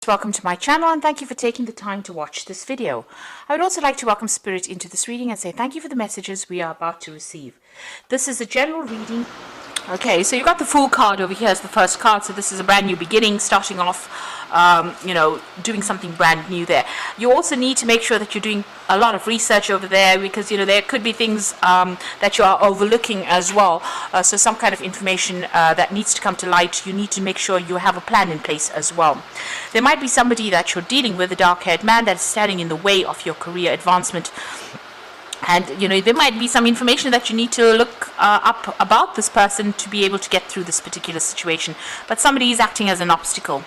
Welcome to my channel and thank you for taking the time to watch this video. I would also like to welcome Spirit into this reading and say thank you for the messages we are about to receive. This is a general reading. Okay, so you've got the Fool card over here as the first card. So this is a brand new beginning, starting off, doing something brand new there. You also need to make sure that you're doing a lot of research over there because, there could be things that you are overlooking as well. So some kind of information that needs to come to light, you need to make sure you have a plan in place as well. There might be somebody that you're dealing with, a dark-haired man that is standing in the way of your career advancement. And, there might be some information that you need to look up about this person to be able to get through this particular situation. But somebody is acting as an obstacle.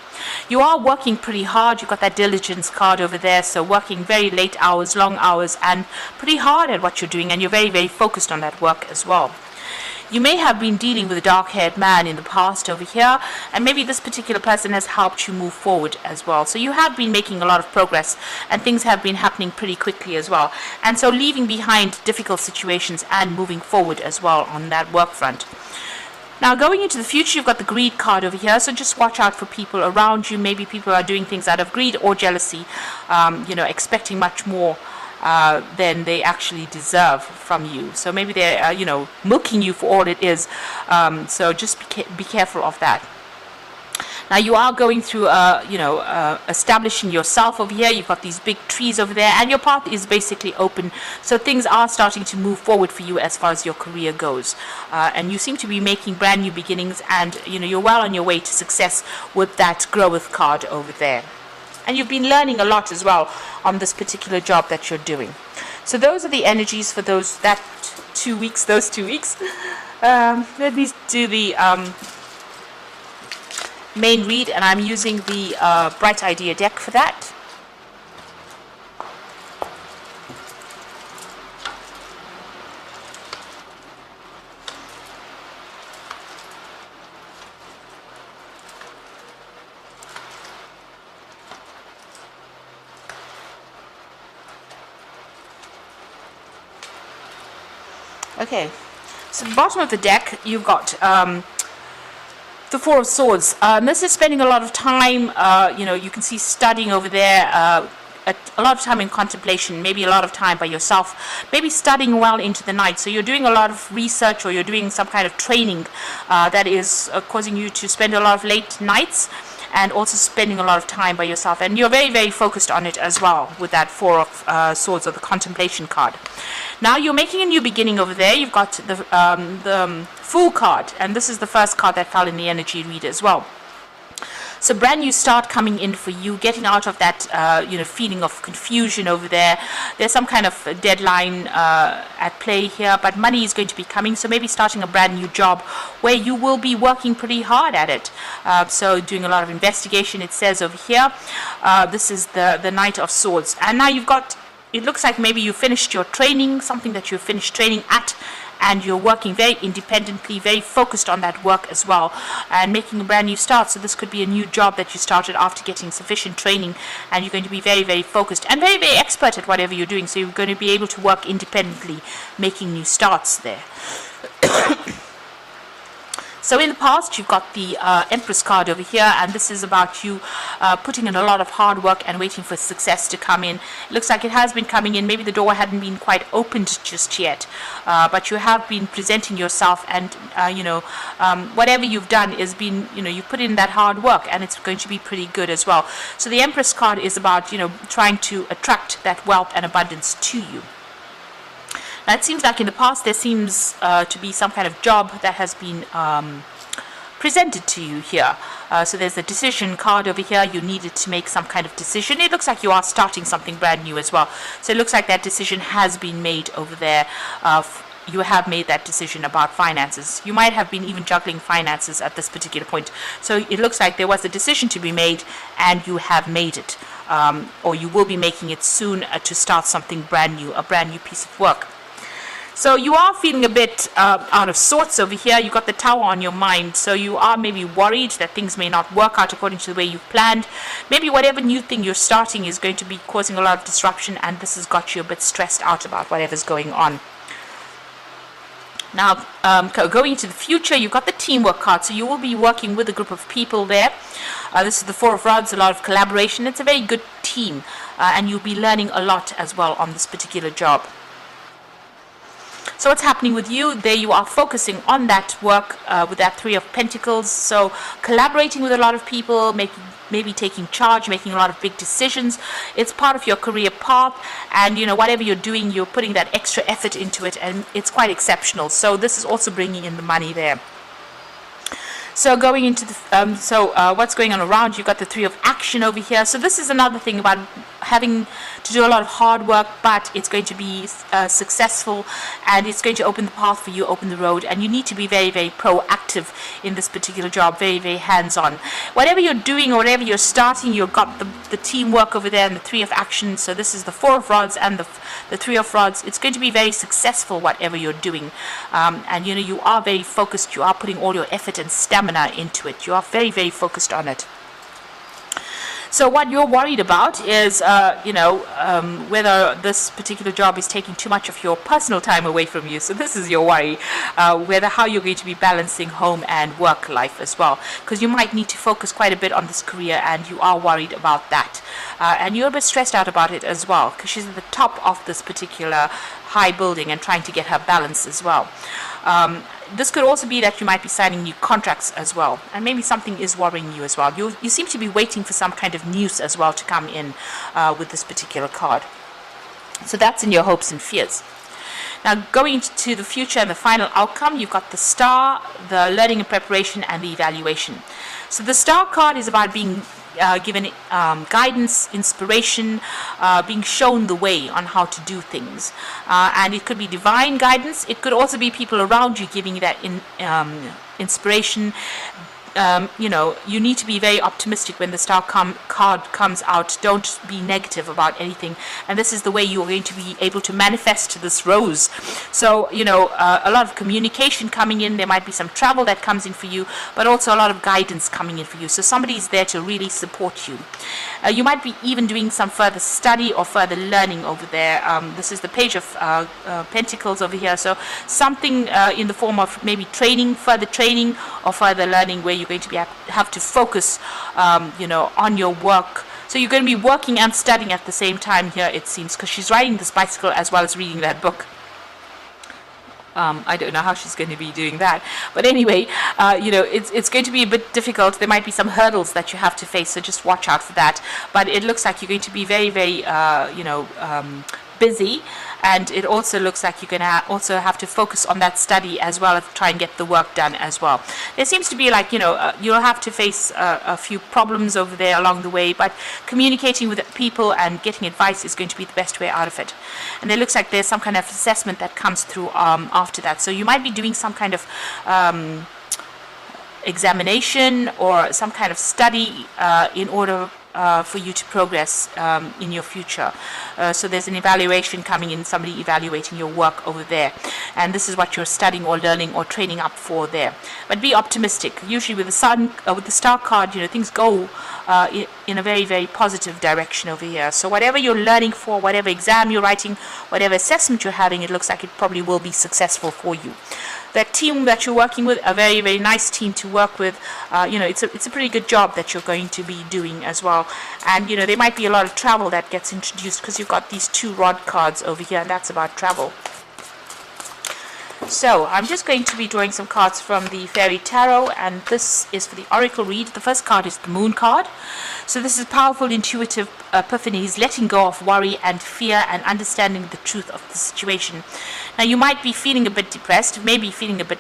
You are working pretty hard. You've got that diligence card over there. So working very late hours, long hours, and pretty hard at what you're doing. And you're very, very focused on that work as well. You may have been dealing with a dark-haired man in the past over here, and maybe this particular person has helped you move forward as well. So you have been making a lot of progress, and things have been happening pretty quickly as well. And so leaving behind difficult situations and moving forward as well on that work front. Now, going into the future, you've got the greed card over here, so just watch out for people around you. Maybe people are doing things out of greed or jealousy, expecting much more than they actually deserve from you. So maybe they're, milking you for all it is. So just be careful of that. Now you are going through, establishing yourself over here. You've got these big trees over there, and your path is basically open. So things are starting to move forward for you as far as your career goes. And you seem to be making brand new beginnings, and you're well on your way to success with that growth card over there. And you've been learning a lot as well on this particular job that you're doing. So those are the energies for those 2 weeks. Let me do the main read, and I'm using the Bright Idea deck for that. Okay, so the bottom of the deck, you've got the Four of Swords. This is spending a lot of time, you can see studying over there, a lot of time in contemplation, maybe a lot of time by yourself, maybe studying well into the night. So you're doing a lot of research, or you're doing some kind of training that is causing you to spend a lot of late nights, and also spending a lot of time by yourself. And you're very, very focused on it as well with that Four of Swords, or the Contemplation card. Now you're making a new beginning over there. You've got the Fool card, and this is the first card that fell in the energy read as well. So brand new start coming in for you, getting out of that feeling of confusion over there. There's some kind of deadline at play here, but money is going to be coming. So maybe starting a brand new job where you will be working pretty hard at it. So doing a lot of investigation, it says over here. This is the Knight of Swords, and now you've got, it looks like maybe you finished your training, something that you finished training at, and you're working very independently, very focused on that work as well, and making a brand new start. So this could be a new job that you started after getting sufficient training, and you're going to be very, very focused and very, very expert at whatever you're doing. So you're going to be able to work independently, making new starts there. So in the past, you've got the Empress card over here, and this is about you putting in a lot of hard work and waiting for success to come in. It looks like it has been coming in. Maybe the door hadn't been quite opened just yet, but you have been presenting yourself, and whatever you've done is been, you put in that hard work, and it's going to be pretty good as well. So the Empress card is about, trying to attract that wealth and abundance to you. Now, it seems like in the past there seems to be some kind of job that has been presented to you here. So there's a decision card over here. You needed to make some kind of decision. It looks like you are starting something brand new as well. So it looks like that decision has been made over there. You have made that decision about finances. You might have been even juggling finances at this particular point. So it looks like there was a decision to be made, and you have made it. Or you will be making it soon to start something brand new, a brand new piece of work. So you are feeling a bit out of sorts over here. You've got the Tower on your mind. So you are maybe worried that things may not work out according to the way you've planned. Maybe whatever new thing you're starting is going to be causing a lot of disruption, and this has got you a bit stressed out about whatever's going on. Now, going into the future, you've got the teamwork card, so you will be working with a group of people there. This is the Four of Rods, a lot of collaboration. It's a very good team, and you'll be learning a lot as well on this particular job. So what's happening with you? There you are focusing on that work with that Three of Pentacles. So collaborating with a lot of people, maybe taking charge, making a lot of big decisions. It's part of your career path, and you know, whatever you're doing, you're putting that extra effort into it, and it's quite exceptional. So this is also bringing in the money there. So going into the what's going on around, you've got the Three of Action over here. So this is another thing about having to do a lot of hard work, but it's going to be successful, and it's going to open the path for you, open the road, and you need to be very, very proactive in this particular job, very, very hands-on. Whatever you're doing or whatever you're starting, you've got the teamwork over there and the Three of Action. So this is the Four of Rods and the Three of Rods. It's going to be very successful, whatever you're doing, and you know, you are very focused. You are putting all your effort and stamina into it. You are very, very focused on it. So what you're worried about is, whether this particular job is taking too much of your personal time away from you. So this is your worry, how you're going to be balancing home and work life as well. Because you might need to focus quite a bit on this career, and you are worried about that. And you're a bit stressed out about it as well, because she's at the top of this particular high building and trying to get her balance as well. This could also be that you might be signing new contracts as well, and maybe something is worrying you as well. You seem to be waiting for some kind of news as well to come in with this particular card. So that's in your hopes and fears. Now, going to the future and the final outcome, you've got the Star, the learning and preparation, and the evaluation. So the Star card is about being given guidance, inspiration, being shown the way on how to do things, and it could be divine guidance. It could also be people around you giving you that inspiration. You need to be very optimistic when the Star card comes out. Don't be negative about anything, and this is the way you're going to be able to manifest this rose. So a lot of communication coming in. There might be some travel that comes in for you, but also a lot of guidance coming in for you. So somebody is there to really support you. You might be even doing some further study or further learning over there. This is the Page of Pentacles over here. So something in the form of maybe training, further training, or further learning, where you're going to have to focus on your work. So you're going to be working and studying at the same time here, it seems, because she's riding this bicycle as well as reading that book. I don't know how she's going to be doing that, but anyway, it's going to be a bit difficult. There might be some hurdles that you have to face, so just watch out for that. But it looks like you're going to be very, very busy, and it also looks like you're going to also have to focus on that study as well as try and get the work done as well. There seems to be like you'll have to face a few problems over there along the way, but communicating with people and getting advice is going to be the best way out of it. And it looks like there's some kind of assessment that comes through after that, so you might be doing some kind of examination or some kind of study in order for you to progress in your future. So there's an evaluation coming in, somebody evaluating your work over there, and this is what you're studying or learning or training up for there. But be optimistic. Usually with the Sun, with the Star card, things go in a very, very positive direction over here. So whatever you're learning for, whatever exam you're writing, whatever assessment you're having, it looks like it probably will be successful for you. That team that you're working with, a very, very nice team to work with. It's a pretty good job that you're going to be doing as well. And there might be a lot of travel that gets introduced, because you've got these 2 rod cards over here, and that's about travel. So I'm just going to be drawing some cards from the Fairy Tarot, and this is for the Oracle read. The first card is the Moon card. So this is powerful, intuitive epiphanies, letting go of worry and fear and understanding the truth of the situation. Now you might be feeling a bit depressed, maybe feeling a bit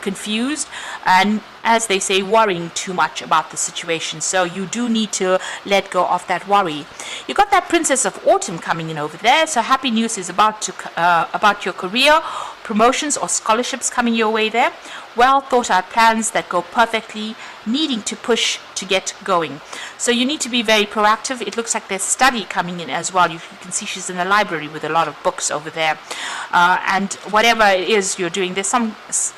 confused, and as they say, worrying too much about the situation. So you do need to let go of that worry. You got that Princess of Autumn coming in over there. So happy news is about your career, promotions or scholarships coming your way there. Well thought out plans that go perfectly, needing to push to get going. So you need to be very proactive. It looks like there's study coming in as well. You can see she's in the library with a lot of books over there. And whatever it is you're doing, there's some,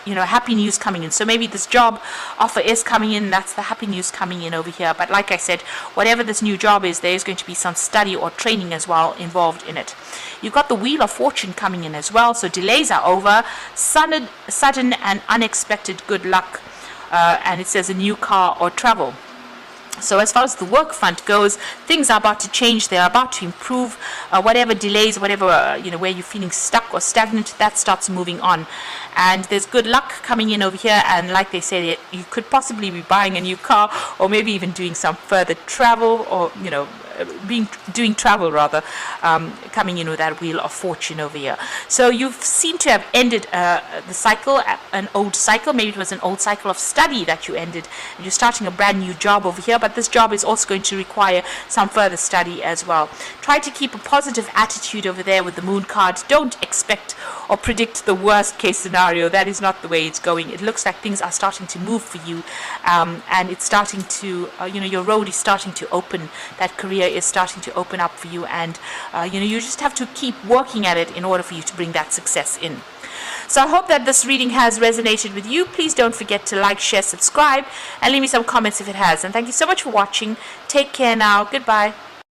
happy news coming in. So maybe this job offer is coming in. That's the happy news coming in over here. But like I said, whatever this new job is, there is going to be some study or training as well involved in it. You've got the Wheel of Fortune coming in as well. So delays are over. Sudden and unexpected good luck. And it says a new car or travel. So as far as the work front goes, things are about to change. They're about to improve. Whatever delays, whatever, where you're feeling stuck or stagnant, that starts moving on. And there's good luck coming in over here. And like they say, you could possibly be buying a new car, or maybe even doing some further travel, or, doing travel rather, coming in with that Wheel of Fortune over here. So you seem to have ended the cycle, an old cycle. Maybe it was an old cycle of study that you ended, and you're starting a brand new job over here. But this job is also going to require some further study as well. Try to keep a positive attitude over there with the Moon card. Don't expect or predict the worst case scenario. That is not the way it's going. It looks like things are starting to move for you, and it's starting to, your road is starting to open. That career is starting to open up for you, and you just have to keep working at it in order for you to bring that success in. So I hope that this reading has resonated with you. Please don't forget to like, share, subscribe, and leave me some comments if it has. And thank you so much for watching. Take care now. Goodbye.